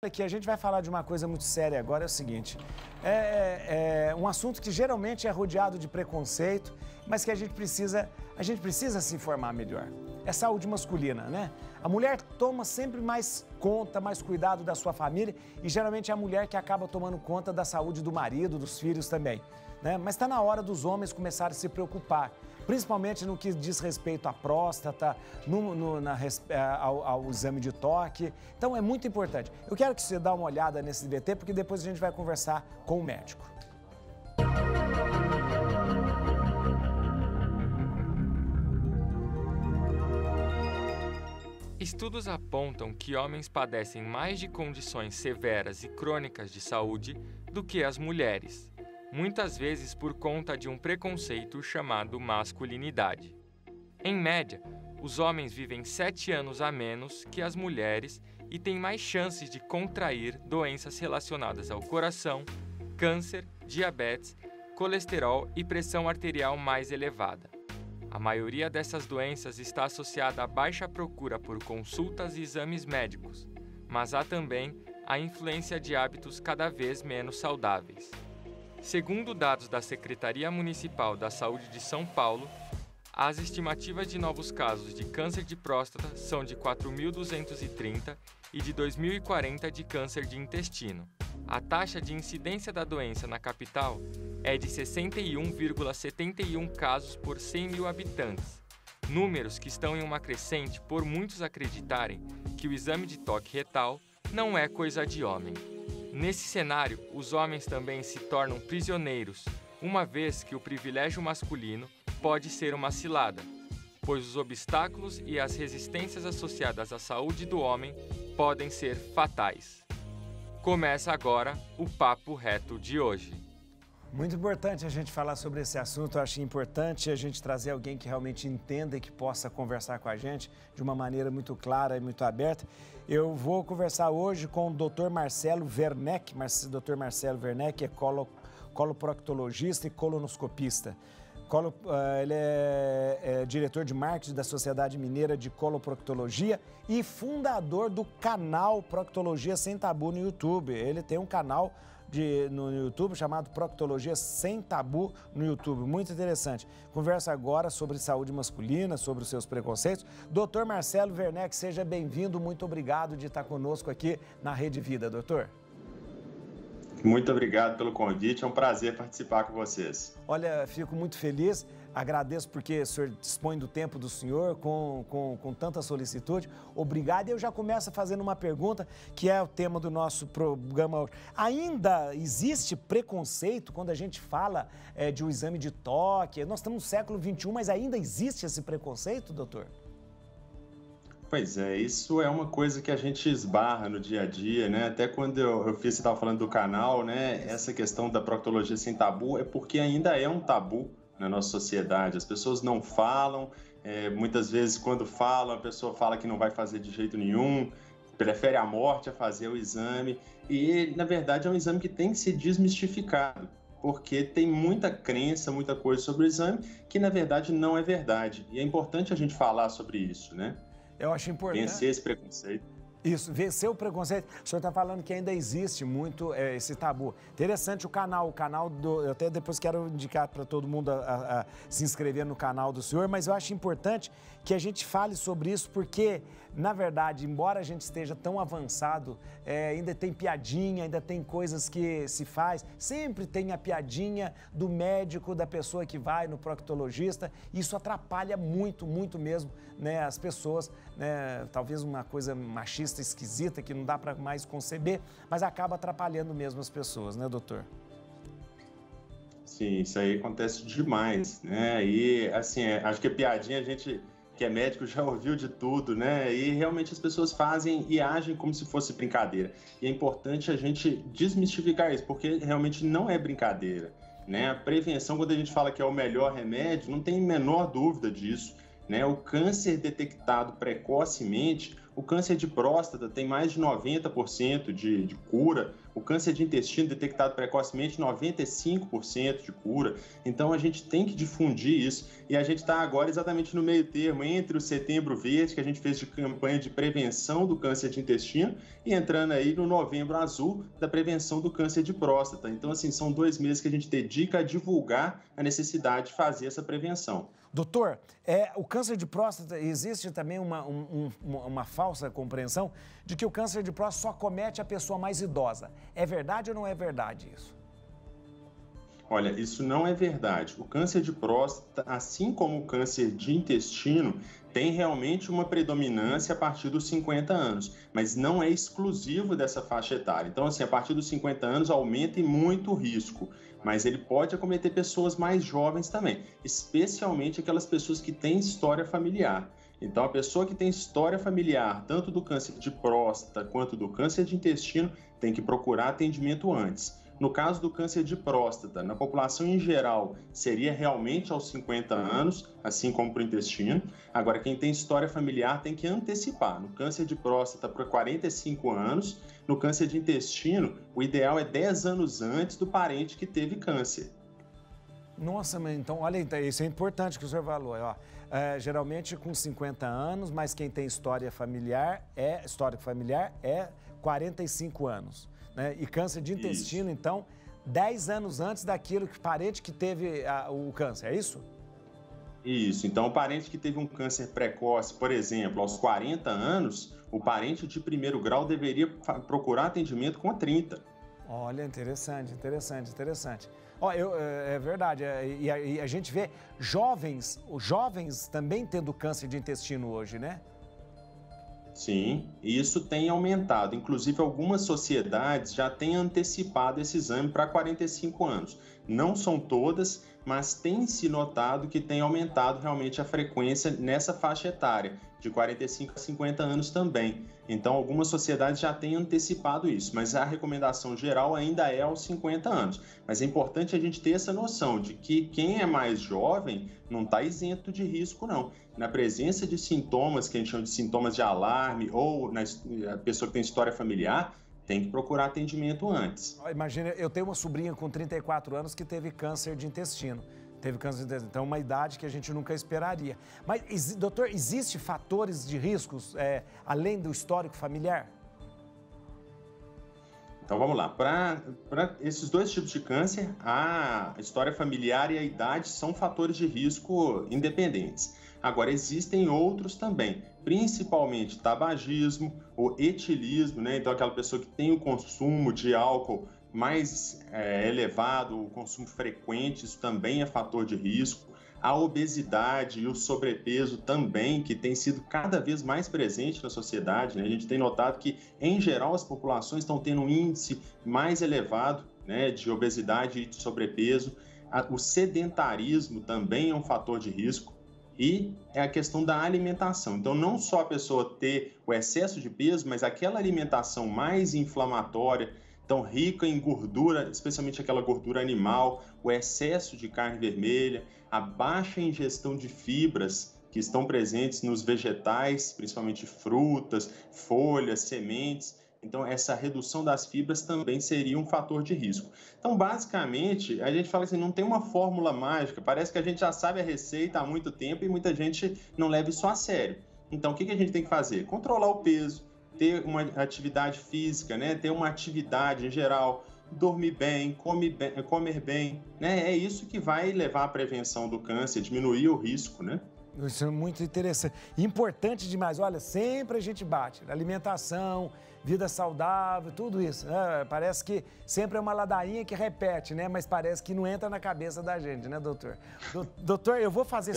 Aqui a gente vai falar de uma coisa muito séria agora, é o seguinte, é um assunto que geralmente é rodeado de preconceito, mas que a gente precisa se informar melhor. É saúde masculina, né? A mulher toma sempre mais conta, mais cuidado da sua família e geralmente é a mulher que acaba tomando conta da saúde do marido, dos filhos também, né? Mas está na hora dos homens começarem a se preocupar, principalmente no que diz respeito à próstata, ao exame de toque. Então é muito importante. Eu quero que você dê uma olhada nesse DT, porque depois a gente vai conversar com o médico. Estudos apontam que homens padecem mais de condições severas e crônicas de saúde do que as mulheres, muitas vezes por conta de um preconceito chamado masculinidade. Em média, os homens vivem 7 anos a menos que as mulheres e têm mais chances de contrair doenças relacionadas ao coração, câncer, diabetes, colesterol e pressão arterial mais elevada. A maioria dessas doenças está associada à baixa procura por consultas e exames médicos, mas há também a influência de hábitos cada vez menos saudáveis. Segundo dados da Secretaria Municipal da Saúde de São Paulo, as estimativas de novos casos de câncer de próstata são de 4.230 e de 2040 de câncer de intestino. A taxa de incidência da doença na capital é de 61,71 casos por 100 mil habitantes, números que estão em uma crescente por muitos acreditarem que o exame de toque retal não é coisa de homem. Nesse cenário, os homens também se tornam prisioneiros, uma vez que o privilégio masculino pode ser uma cilada, pois os obstáculos e as resistências associadas à saúde do homem podem ser fatais. Começa agora o Papo Reto de hoje. Muito importante a gente falar sobre esse assunto. Eu acho importante a gente trazer alguém que realmente entenda e que possa conversar com a gente de uma maneira muito clara e muito aberta. Eu vou conversar hoje com o Dr. Marcelo Werneck. Dr. Marcelo Werneck é coloproctologista e colonoscopista. Ele é diretor de marketing da Sociedade Mineira de Coloproctologia e fundador do canal Proctologia Sem Tabu no YouTube. Ele tem um canal no YouTube chamado Proctologia Sem Tabu no YouTube. Muito interessante. Conversa agora sobre saúde masculina, sobre os seus preconceitos. Dr. Marcelo Werneck, seja bem-vindo. Muito obrigado de estar conosco aqui na Rede Vida, doutor. Muito obrigado pelo convite, é um prazer participar com vocês. Olha, fico muito feliz, agradeço porque o senhor dispõe do tempo do senhor com tanta solicitude. Obrigado. E eu já começo fazendo uma pergunta que é o tema do nosso programa hoje. Ainda existe preconceito quando a gente fala de um exame de toque? Nós estamos no século XXI, mas ainda existe esse preconceito, doutor? Pois é, isso é uma coisa que a gente esbarra no dia a dia, né? Até quando eu fiz, você estava falando do canal, né? Essa questão da proctologia sem tabu é porque ainda é um tabu na nossa sociedade. As pessoas não falam, muitas vezes quando falam, a pessoa fala que não vai fazer de jeito nenhum, prefere a morte a fazer o exame. E, na verdade, é um exame que tem que ser desmistificado, porque tem muita crença, muita coisa sobre o exame que, na verdade, não é verdade. E é importante a gente falar sobre isso, né? Eu acho importante. Vencer esse preconceito. Isso, vencer o preconceito. O senhor está falando que ainda existe muito esse tabu. Interessante o canal eu até depois quero indicar para todo mundo a se inscrever no canal do senhor, mas eu acho importante que a gente fale sobre isso porque, na verdade, embora a gente esteja tão avançado, ainda tem piadinha, ainda tem coisas que se faz, sempre tem a piadinha do médico, da pessoa que vai no proctologista, isso atrapalha muito, muito mesmo, né, as pessoas, né, talvez uma coisa machista, esquisita, que não dá para mais conceber, mas acaba atrapalhando mesmo as pessoas, né, doutor? Sim, isso aí acontece demais, né? E, assim, acho que a piadinha a gente que é médico já ouviu de tudo, né? E realmente as pessoas fazem e agem como se fosse brincadeira. E é importante a gente desmistificar isso, porque realmente não é brincadeira, né? A prevenção, quando a gente fala que é o melhor remédio, não tem a menor dúvida disso, né? O câncer detectado precocemente O câncer de próstata tem mais de 90% de cura. O câncer de intestino detectado precocemente, 95% de cura. Então, a gente tem que difundir isso. E a gente está agora exatamente no meio termo, entre o Setembro Verde, que a gente fez de campanha de prevenção do câncer de intestino, e entrando aí no Novembro Azul, da prevenção do câncer de próstata. Então, assim, são 2 meses que a gente dedica a divulgar a necessidade de fazer essa prevenção. Doutor, o câncer de próstata, existe também uma falsa compreensão de que o câncer de próstata só acomete a pessoa mais idosa. É verdade ou não é verdade isso? Olha, isso não é verdade. O câncer de próstata, assim como o câncer de intestino, tem realmente uma predominância a partir dos 50 anos, mas não é exclusivo dessa faixa etária. Então, assim, a partir dos 50 anos aumenta e muito o risco, mas ele pode acometer pessoas mais jovens também, especialmente aquelas pessoas que têm história familiar. Então, a pessoa que tem história familiar, tanto do câncer de próstata quanto do câncer de intestino, tem que procurar atendimento antes. No caso do câncer de próstata, na população em geral, seria realmente aos 50 anos, assim como para o intestino. Agora, quem tem história familiar tem que antecipar. No câncer de próstata, para 45 anos. No câncer de intestino, o ideal é 10 anos antes do parente que teve câncer. Nossa, mas então, olha, isso é importante que o senhor falou. Ó, geralmente com 50 anos, mas quem tem história familiar é 45 anos. Né? E câncer de intestino, isso. Então, 10 anos antes daquilo que parente que teve o câncer, é isso? Isso. Então, o parente que teve um câncer precoce, por exemplo, aos 40 anos, o parente de primeiro grau deveria procurar atendimento com 30. Olha, interessante. Ó, é verdade, e a gente vê jovens também tendo câncer de intestino hoje, né? Sim, isso tem aumentado. Inclusive, algumas sociedades já têm antecipado esse exame para 45 anos. Não são todas, mas tem se notado que tem aumentado realmente a frequência nessa faixa etária, de 45 a 50 anos também. Então, algumas sociedades já têm antecipado isso, mas a recomendação geral ainda é aos 50 anos. Mas é importante a gente ter essa noção de que quem é mais jovem não está isento de risco, não. Na presença de sintomas, que a gente chama de sintomas de alarme, ou a pessoa que tem história familiar, tem que procurar atendimento antes. Imagina, eu tenho uma sobrinha com 34 anos que teve câncer de intestino. Então, uma idade que a gente nunca esperaria. Mas, doutor, existem fatores de riscos além do histórico familiar? Então, vamos lá. Para esses 2 tipos de câncer, a história familiar e a idade são fatores de risco independentes. Agora, existem outros também, principalmente tabagismo, o etilismo, né? Então, aquela pessoa que tem o consumo de álcool mais elevado, o consumo frequente, isso também é fator de risco. A obesidade e o sobrepeso também, que tem sido cada vez mais presente na sociedade, né? A gente tem notado que, em geral, as populações estão tendo um índice mais elevado, né, de obesidade e de sobrepeso. O sedentarismo também é um fator de risco. E é a questão da alimentação. Então, não só a pessoa ter o excesso de peso, mas aquela alimentação mais inflamatória, então rica em gordura, especialmente aquela gordura animal, o excesso de carne vermelha, a baixa ingestão de fibras que estão presentes nos vegetais, principalmente frutas, folhas, sementes. Então, essa redução das fibras também seria um fator de risco. Então, basicamente, a gente fala assim, não tem uma fórmula mágica, parece que a gente já sabe a receita há muito tempo e muita gente não leva isso a sério. Então, o que a gente tem que fazer? Controlar o peso, ter uma atividade física, né? Ter uma atividade em geral, dormir bem, comer bem, né? É isso que vai levar à prevenção do câncer, diminuir o risco, né? Isso é muito interessante. Importante demais. Olha, sempre a gente bate. Alimentação, vida saudável, tudo isso. Né? Parece que sempre é uma ladainha que repete, né? Mas parece que não entra na cabeça da gente, né, doutor? Doutor, eu vou fazer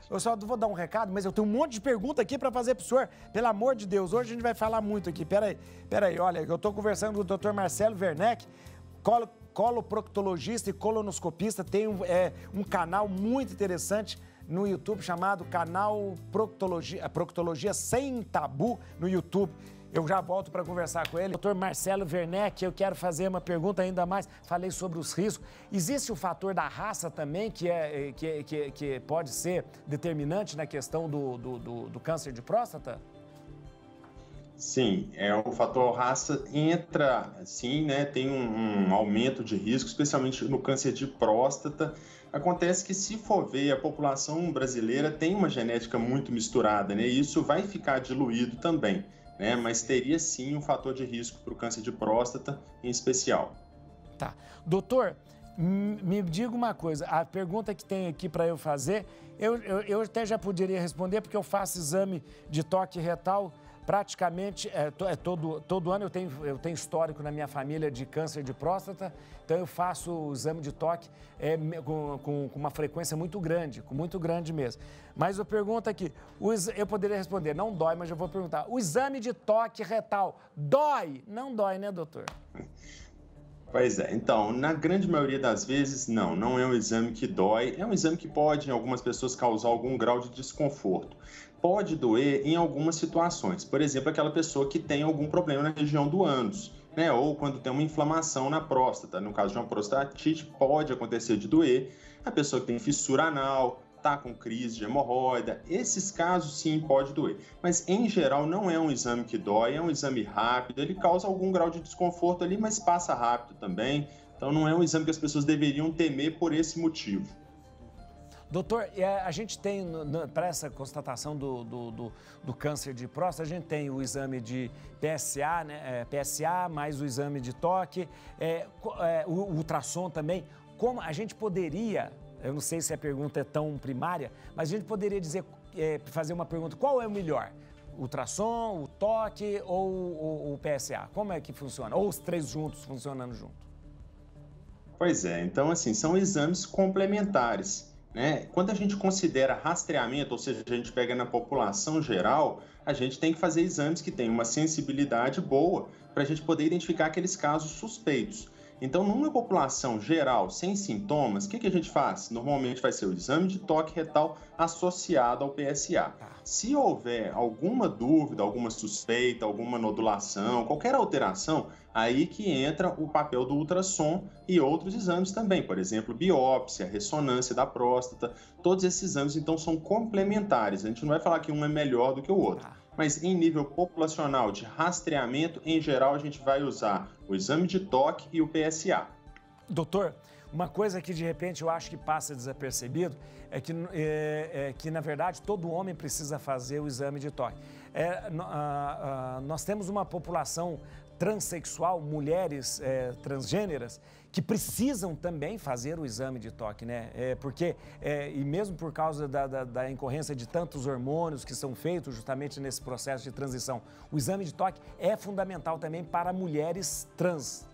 Eu só vou dar um recado, mas eu tenho um monte de pergunta aqui para fazer pro senhor. Pelo amor de Deus, hoje a gente vai falar muito aqui. Peraí. Olha, eu tô conversando com o doutor Marcelo Werneck, coloproctologista e colonoscopista. Tem um canal muito interessante no YouTube chamado Canal Proctologia Sem Tabu no YouTube. Eu já volto para conversar com ele. Doutor Marcelo Werneck, eu quero fazer uma pergunta ainda mais. Falei sobre os riscos. Existe o fator da raça também, que pode ser determinante na questão do câncer de próstata? Sim, o fator raça entra, sim, né? Tem um aumento de risco, especialmente no câncer de próstata. Acontece que, se for ver, a população brasileira tem uma genética muito misturada, né? E isso vai ficar diluído também, né? Mas teria sim um fator de risco para o câncer de próstata em especial. Tá. Doutor, me diga uma coisa, a pergunta que tem aqui para eu fazer, eu até já poderia responder, porque eu faço exame de toque retal praticamente todo ano. Eu tenho histórico na minha família de câncer de próstata, então eu faço o exame de toque com uma frequência muito grande mesmo. Mas eu pergunto aqui, eu poderia responder, não dói, mas eu vou perguntar, o exame de toque retal dói? Não dói, né, doutor? Pois é, então, na grande maioria das vezes, não é um exame que dói, é um exame que pode, em algumas pessoas, causar algum grau de desconforto. Pode doer em algumas situações, por exemplo, aquela pessoa que tem algum problema na região do ânus, né? Ou quando tem uma inflamação na próstata, no caso de uma prostatite, pode acontecer de doer. A pessoa que tem fissura anal, está com crise de hemorroida, esses casos sim pode doer. Mas em geral não é um exame que dói, é um exame rápido, ele causa algum grau de desconforto ali, mas passa rápido também. Então não é um exame que as pessoas deveriam temer por esse motivo. Doutor, a gente tem, para essa constatação do câncer de próstata, a gente tem o exame de PSA, né? PSA, mais o exame de toque, o ultrassom também. Como a gente poderia, eu não sei se a pergunta é tão primária, mas a gente poderia dizer, fazer uma pergunta, qual é o melhor? O ultrassom, o toque ou o PSA? Como é que funciona? Ou os três juntos, funcionando junto? Pois é, então assim, são exames complementares, né? Quando a gente considera rastreamento, ou seja, a gente pega na população geral, a gente tem que fazer exames que tenham uma sensibilidade boa para a gente poder identificar aqueles casos suspeitos. Então, numa população geral sem sintomas, o que a gente faz? Normalmente vai ser o exame de toque retal associado ao PSA. Se houver alguma dúvida, alguma suspeita, alguma nodulação, qualquer alteração, aí que entra o papel do ultrassom e outros exames também, por exemplo, biópsia, ressonância da próstata. Todos esses exames, então, são complementares. A gente não vai falar que um é melhor do que o outro. Mas em nível populacional de rastreamento, em geral, a gente vai usar o exame de toque e o PSA. Doutor, uma coisa que de repente eu acho que passa desapercebido é que na verdade, todo homem precisa fazer o exame de toque. Nós temos uma população transexual, mulheres transgêneras, que precisam também fazer o exame de toque, né? E mesmo por causa da incorrência de tantos hormônios que são feitos justamente nesse processo de transição, o exame de toque é fundamental também para mulheres trans.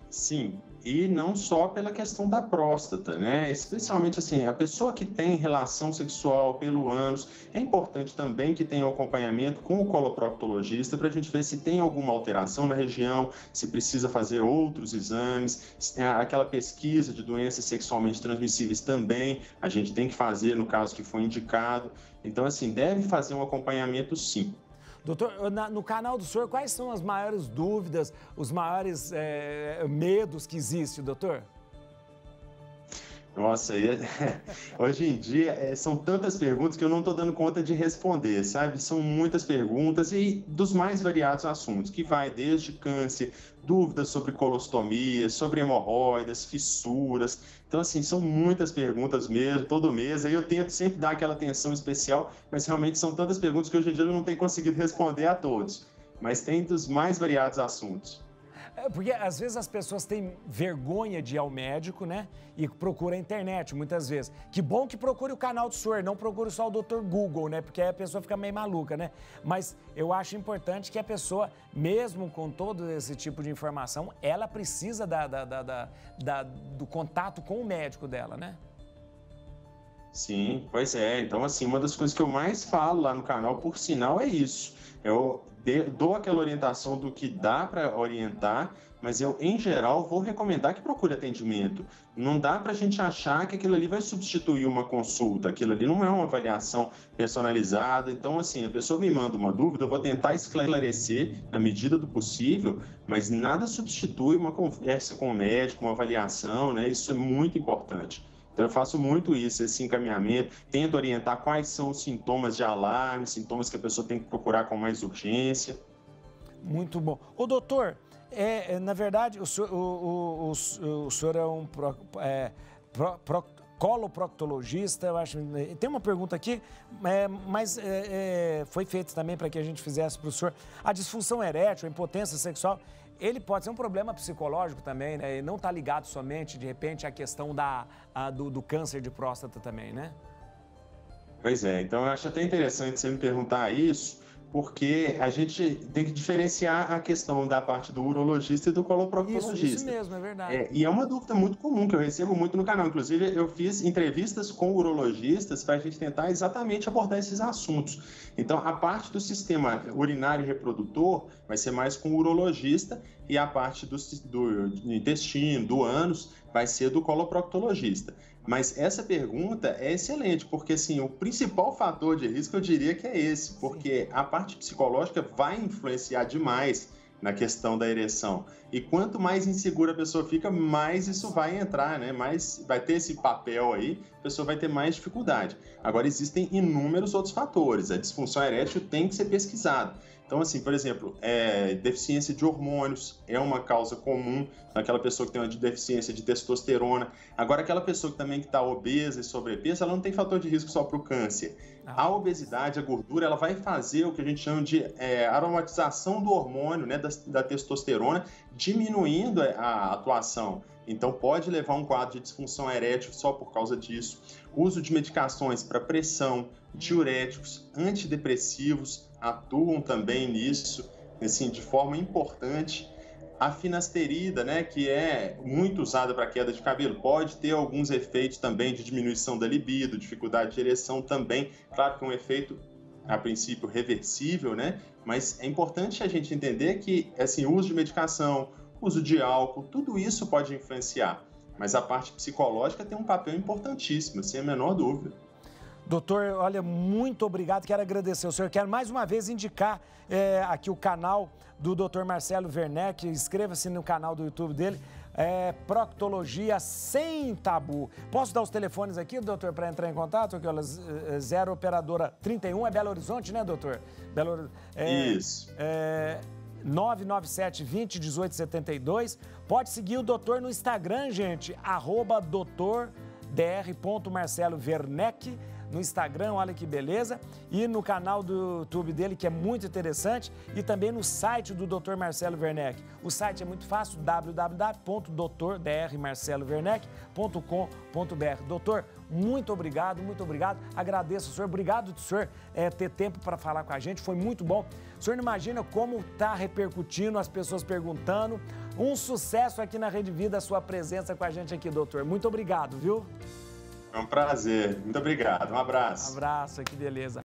Sim, e não só pela questão da próstata, né? Especialmente assim, a pessoa que tem relação sexual pelo ânus, é importante também que tenha um acompanhamento com o coloproctologista para a gente ver se tem alguma alteração na região, se precisa fazer outros exames, aquela pesquisa de doenças sexualmente transmissíveis também, a gente tem que fazer no caso que foi indicado. Então, assim, deve fazer um acompanhamento sim. Doutor, no canal do senhor, quais são as maiores dúvidas, os maiores medos que existem, doutor? Nossa, hoje em dia são tantas perguntas que eu não estou dando conta de responder, sabe? São muitas perguntas e dos mais variados assuntos, que vai desde câncer, dúvidas sobre colostomia, sobre hemorroidas, fissuras. Então, assim, são muitas perguntas mesmo, todo mês. Aí eu tento sempre dar aquela atenção especial, mas realmente são tantas perguntas que hoje em dia eu não tenho conseguido responder a todos. Mas tem dos mais variados assuntos. Porque às vezes as pessoas têm vergonha de ir ao médico, né? E procura a internet, muitas vezes. Que bom que procure o canal do senhor, não procure só o Dr. Google, né? Porque aí a pessoa fica meio maluca, né? Mas eu acho importante que a pessoa, mesmo com todo esse tipo de informação, ela precisa do contato com o médico dela, né? Sim, pois é. Então, assim, uma das coisas que eu mais falo lá no canal, por sinal, é isso. Eu dou aquela orientação do que dá para orientar, mas eu, em geral, vou recomendar que procure atendimento. Não dá para a gente achar que aquilo ali vai substituir uma consulta, aquilo ali não é uma avaliação personalizada. Então, assim, a pessoa me manda uma dúvida, eu vou tentar esclarecer na medida do possível, mas nada substitui uma conversa com o médico, uma avaliação, né? Isso é muito importante. Então, eu faço muito isso, esse encaminhamento, tento orientar quais são os sintomas de alarme, sintomas que a pessoa tem que procurar com mais urgência. Muito bom. Ô, doutor, na verdade, o senhor é um coloproctologista, eu acho. Tem uma pergunta aqui, mas foi feito também para que a gente fizesse para o senhor. A disfunção erétil, a impotência sexual, ele pode ser um problema psicológico também, né? E não está ligado somente, de repente, à questão do câncer de próstata também, né? Pois é, então eu acho até interessante você me perguntar isso, porque a gente tem que diferenciar a questão da parte do urologista e do coloproctologista. Isso mesmo, é verdade. E é uma dúvida muito comum que eu recebo muito no canal. Inclusive, eu fiz entrevistas com urologistas para a gente tentar exatamente abordar esses assuntos. Então, a parte do sistema urinário e reprodutor vai ser mais com o urologista e a parte do intestino, do ânus, vai ser do coloproctologista. Mas essa pergunta é excelente, porque assim, o principal fator de risco eu diria que é esse, porque a parte psicológica vai influenciar demais na questão da ereção. E quanto mais insegura a pessoa fica, mais isso vai entrar, né? Mais vai ter esse papel aí, a pessoa vai ter mais dificuldade. Agora, existem inúmeros outros fatores. A disfunção erétil tem que ser pesquisada. Então, assim, por exemplo, deficiência de hormônios é uma causa comum naquela pessoa que tem uma deficiência de testosterona. Agora, aquela pessoa que também está obesa e sobrepeso, ela não tem fator de risco só para o câncer. A obesidade, a gordura, ela vai fazer o que a gente chama de aromatização do hormônio, né, da testosterona, diminuindo a atuação. Então, pode levar a um quadro de disfunção erétil só por causa disso. Uso de medicações para pressão, diuréticos, antidepressivos atuam também nisso, assim, de forma importante. A finasterida, né, que é muito usada para queda de cabelo, pode ter alguns efeitos também de diminuição da libido, dificuldade de ereção também. Claro que é um efeito, a princípio, reversível, né? Mas é importante a gente entender que, assim, o uso de medicação, uso de álcool, tudo isso pode influenciar. Mas a parte psicológica tem um papel importantíssimo, sem a menor dúvida. Doutor, olha, muito obrigado, quero agradecer ao senhor. Quero mais uma vez indicar aqui o canal do Dr. Marcelo Werneck, inscreva-se no canal do YouTube dele, Proctologia Sem Tabu. Posso dar os telefones aqui, doutor, para entrar em contato? 0 operadora 31, é Belo Horizonte, né, doutor? Isso. 997 20 18 72. Pode seguir o doutor no Instagram, gente, @dr.marcelowerneck. No Instagram, olha que beleza, e no canal do YouTube dele, que é muito interessante, e também no site do Dr. Marcelo Werneck. O site é muito fácil, www.drmarcelowerneck.com.br. Doutor, muito obrigado, agradeço ao senhor, obrigado do senhor ter tempo para falar com a gente, foi muito bom. O senhor não imagina como está repercutindo, as pessoas perguntando. Um sucesso aqui na Rede Vida, a sua presença com a gente aqui, doutor. Muito obrigado, viu? É um prazer. Muito obrigado. Um abraço. Um abraço, que beleza.